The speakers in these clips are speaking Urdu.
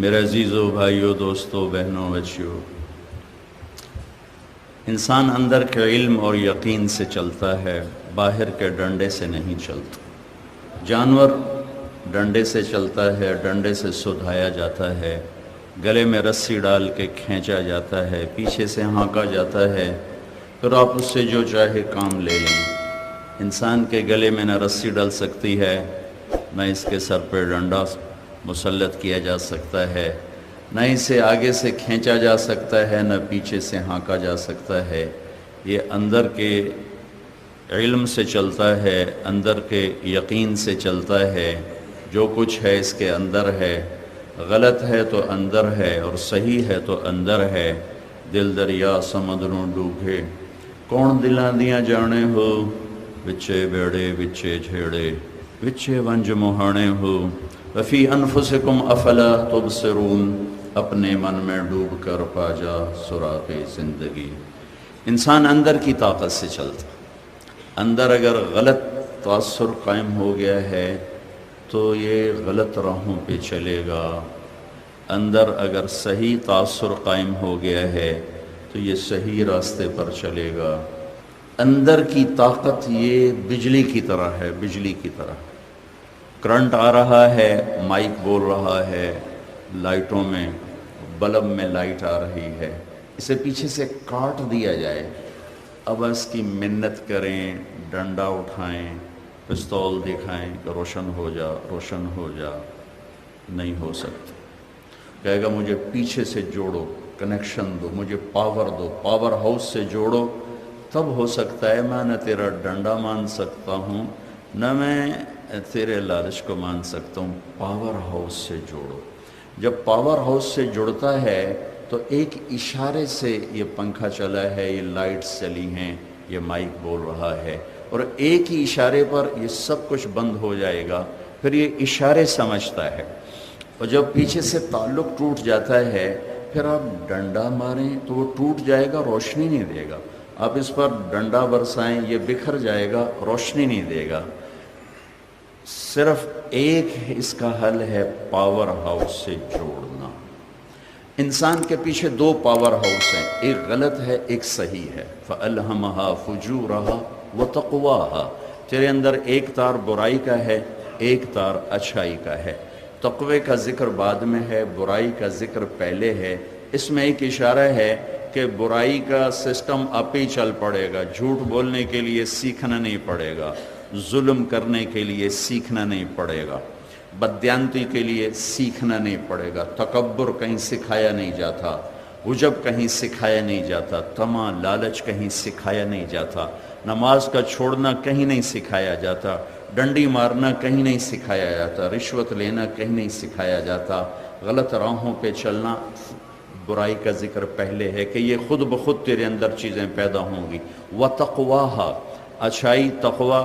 میرے عزیزوں، بھائیوں، دوستوں، بہنوں، بچیوں، انسان اندر کے علم اور یقین سے چلتا ہے، باہر کے ڈنڈے سے نہیں چلتا۔ جانور ڈنڈے سے چلتا ہے، ڈنڈے سے سدھایا جاتا ہے، گلے میں رسی ڈال کے کھینچا جاتا ہے، پیچھے سے ہانکا جاتا ہے، پھر آپ اس سے جو چاہے کام لے لیں۔ انسان کے گلے میں نہ رسی ڈل سکتی ہے، نہ اس کے سر پہ ڈنڈا مسلط کیا جا سکتا ہے، نہ اسے آگے سے کھینچا جا سکتا ہے، نہ پیچھے سے ہانکا جا سکتا ہے۔ یہ اندر کے علم سے چلتا ہے، اندر کے یقین سے چلتا ہے۔ جو کچھ ہے اس کے اندر ہے، غلط ہے تو اندر ہے اور صحیح ہے تو اندر ہے۔ دل دریا سمندروں ڈوبے، کون دلاں دیاں جانے ہو، وچے بیڑے وچے جھیڑے، وچے ونج مہانے ہو، وفی انفسکم افلا تبصرون، اپنے من میں ڈوب کر پا جا سراغ زندگی۔ انسان اندر کی طاقت سے چلتا، اندر اگر غلط تاثر قائم ہو گیا ہے تو یہ غلط راہوں پہ چلے گا، اندر اگر صحیح تاثر قائم ہو گیا ہے تو یہ صحیح راستے پر چلے گا۔ اندر کی طاقت یہ بجلی کی طرح ہے، بجلی کی طرح۔ کرنٹ آ رہا ہے، مائک بول رہا ہے، لائٹوں میں، بلب میں لائٹ آ رہی ہے، اسے پیچھے سے کاٹ دیا جائے، اب اس کی منت کریں، ڈنڈا اٹھائیں، پستول دکھائیں کہ روشن ہو جا، روشن ہو جا، نہیں ہو سکتا۔ کہے گا مجھے پیچھے سے جوڑو، کنیکشن دو، مجھے پاور دو، پاور ہاؤس سے جوڑو، تب ہو سکتا ہے۔ میں نہ تیرا ڈنڈا مان سکتا ہوں، نہ میں تیرے لالچ کو مان سکتا ہوں، پاور ہاؤس سے جوڑو۔ جب پاور ہاؤس سے جڑتا ہے تو ایک اشارے سے یہ پنکھا چلا ہے، یہ لائٹس چلی ہیں، یہ مائک بول رہا ہے، اور ایک ہی اشارے پر یہ سب کچھ بند ہو جائے گا۔ پھر یہ اشارے سمجھتا ہے، اور جب پیچھے سے تعلق ٹوٹ جاتا ہے پھر آپ ڈنڈا ماریں تو وہ ٹوٹ جائے گا، روشنی نہیں دے گا۔ آپ اس پر ڈنڈا برسائیں، یہ بکھر جائے گا، روشنی نہیں دے گا۔ صرف ایک اس کا حل ہے، پاور ہاؤس سے جوڑنا۔ انسان کے پیچھے دو پاور ہاؤس ہیں، ایک غلط ہے، ایک صحیح ہے۔ فَأَلْهَمَهَا فُجُورَهَا وَتَقْوَاهَا، تیرے اندر ایک تار برائی کا ہے، ایک تار اچھائی کا ہے۔ تقوی کا ذکر بعد میں ہے، برائی کا ذکر پہلے ہے۔ اس میں ایک اشارہ ہے کہ برائی کا سسٹم آپ ہی چل پڑے گا، جھوٹ بولنے کے لیے سیکھنا نہیں پڑے گا، ظلم کرنے کے لیے سیکھنا نہیں پڑے گا، بددیانتی کے لیے سیکھنا نہیں پڑے گا، تکبر کہیں سکھایا نہیں جاتا، عجب کہیں سکھایا نہیں جاتا، طمع لالچ کہیں سکھایا نہیں جاتا، نماز کا چھوڑنا کہیں نہیں سکھایا جاتا، ڈنڈی مارنا کہیں نہیں سکھایا جاتا، رشوت لینا کہیں نہیں سکھایا جاتا، غلط راہوں پہ چلنا، برائی کا ذکر پہلے ہے کہ یہ خود بخود تیرے اندر چیزیں پیدا ہوں گی۔ وَتَقْوَاهَا، اچھائی تقوی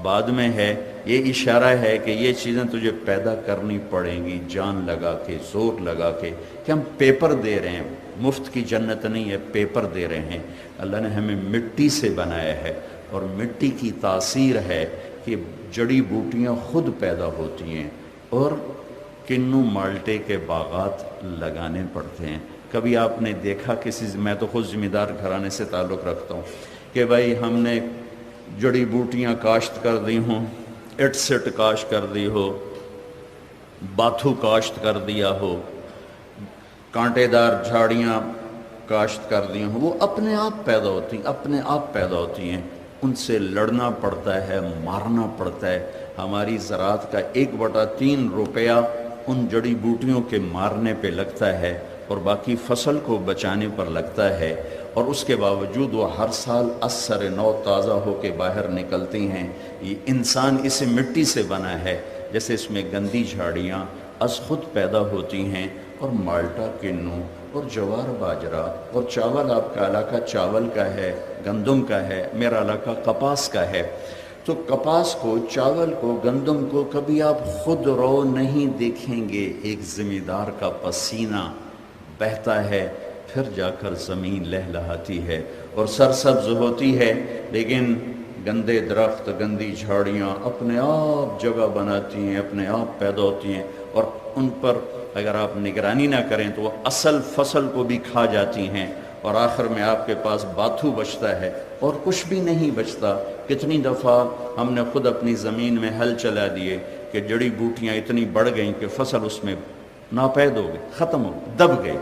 بعد میں ہے۔ یہ اشارہ ہے کہ یہ چیزیں تجھے پیدا کرنی پڑیں گی، جان لگا کے، زور لگا کے، کہ ہم پیپر دے رہے ہیں، مفت کی جنت نہیں ہے، پیپر دے رہے ہیں۔ اللہ نے ہمیں مٹی سے بنایا ہے، اور مٹی کی تاثیر ہے کہ جڑی بوٹیاں خود پیدا ہوتی ہیں، اور کنو مالٹے کے باغات لگانے پڑتے ہیں۔ کبھی آپ نے دیکھا کسی، میں تو خود ذمہ دار گھرانے سے تعلق رکھتا ہوں، کہ بھائی ہم نے جڑی بوٹیاں کاشت کر دی ہوں، اٹ سٹ کاشت کر دی ہو، باتھو کاشت کر دیا ہو، کانٹے دار جھاڑیاں کاشت کر دی ہوں، وہ اپنے آپ پیدا ہوتی ہیں، اپنے آپ پیدا ہوتی ہیں۔ ان سے لڑنا پڑتا ہے، مارنا پڑتا ہے۔ ہماری زراعت کا 1/3 روپیہ ان جڑی بوٹیوں کے مارنے پہ لگتا ہے، اور باقی فصل کو بچانے پر لگتا ہے، اور اس کے باوجود وہ ہر سال اثر نو تازہ ہو کے باہر نکلتی ہیں۔ یہ انسان اس مٹی سے بنا ہے، جیسے اس میں گندی جھاڑیاں از خود پیدا ہوتی ہیں، اور مالٹا کنو اور جوار باجرہ اور چاول، آپ کا علاقہ چاول کا ہے، گندم کا ہے، میرا علاقہ کپاس کا ہے، تو کپاس کو، چاول کو، گندم کو کبھی آپ خود رو نہیں دیکھیں گے، ایک ذمہ دار کا پسینہ بہتا ہے، پھر جا کر زمین لہلہاتی ہے اور سرسبز ہوتی ہے۔ لیکن گندے درخت گندی جھاڑیاں اپنے آپ جگہ بناتی ہیں، اپنے آپ پیدا ہوتی ہیں، اور ان پر اگر آپ نگرانی نہ کریں تو وہ اصل فصل کو بھی کھا جاتی ہیں، اور آخر میں آپ کے پاس باتھو بچتا ہے اور کچھ بھی نہیں بچتا۔ کتنی دفعہ ہم نے خود اپنی زمین میں ہل چلا دیے کہ جڑی بوٹیاں اتنی بڑھ گئیں کہ فصل اس میں ناپید ہو گئی، ختم ہو گئی، دب گئی۔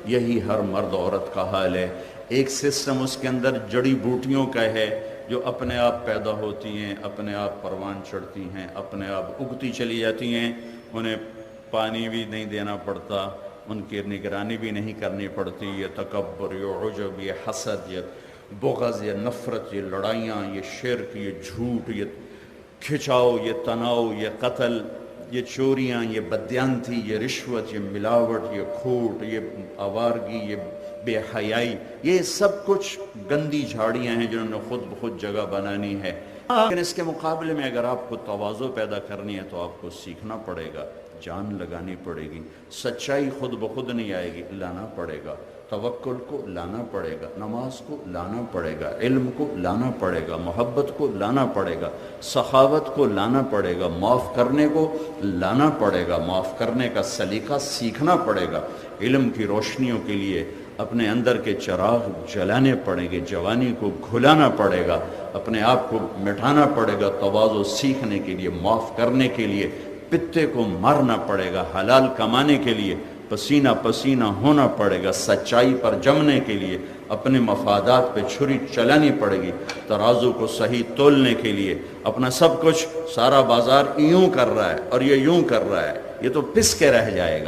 یہی ہر مرد عورت کا حال ہے، ایک سسٹم اس کے اندر جڑی بوٹیوں کا ہے جو اپنے آپ پیدا ہوتی ہیں، اپنے آپ پروان چڑھتی ہیں، اپنے آپ اگتی چلی جاتی ہیں، انہیں پانی بھی نہیں دینا پڑتا، ان کی نگرانی بھی نہیں کرنی پڑتی۔ یہ تکبر، یہ عجب، یہ حسد، یہ بغض، یہ نفرت، یہ لڑائیاں، یہ شرک، یہ جھوٹ، یہ کھچاؤ، یہ تناؤ، یہ قتل، یہ چوریاں، یہ بدیانتی، یہ رشوت، یہ ملاوٹ، یہ کھوٹ، یہ آوارگی، یہ بے حیائی، یہ سب کچھ گندی جھاڑیاں ہیں جنہوں نے خود بخود جگہ بنانی ہے۔ لیکن اس کے مقابلے میں اگر آپ کو تواضع پیدا کرنی ہے تو آپ کو سیکھنا پڑے گا، جان لگانی پڑے گی۔ سچائی خود بخود نہیں آئے گی، لانا پڑے گا۔ توکل کو لانا پڑے گا، نماز کو لانا پڑے گا، علم کو لانا پڑے گا، محبت کو لانا پڑے گا، سخاوت کو لانا پڑے گا، معاف کرنے کو لانا پڑے گا، معاف کرنے کا سلیقہ سیکھنا پڑے گا۔ علم کی روشنیوں کے لیے اپنے اندر کے چراغ جلانے پڑیں گے، جوانی کو گھلانا پڑے گا، اپنے آپ کو مٹانا پڑے گا، تواضع سیکھنے کے لیے، معاف کرنے کے لیے پتے کو مارنا پڑے گا، حلال کمانے کے لیے پسینہ پسینہ ہونا پڑے گا، سچائی پر جمنے کے لیے اپنے مفادات پہ چھری چلانی پڑے گی، ترازو کو صحیح تولنے کے لیے اپنا سب کچھ، سارا بازار یوں کر رہا ہے اور یہ یوں کر رہا ہے، یہ تو پس کے رہ جائے گا۔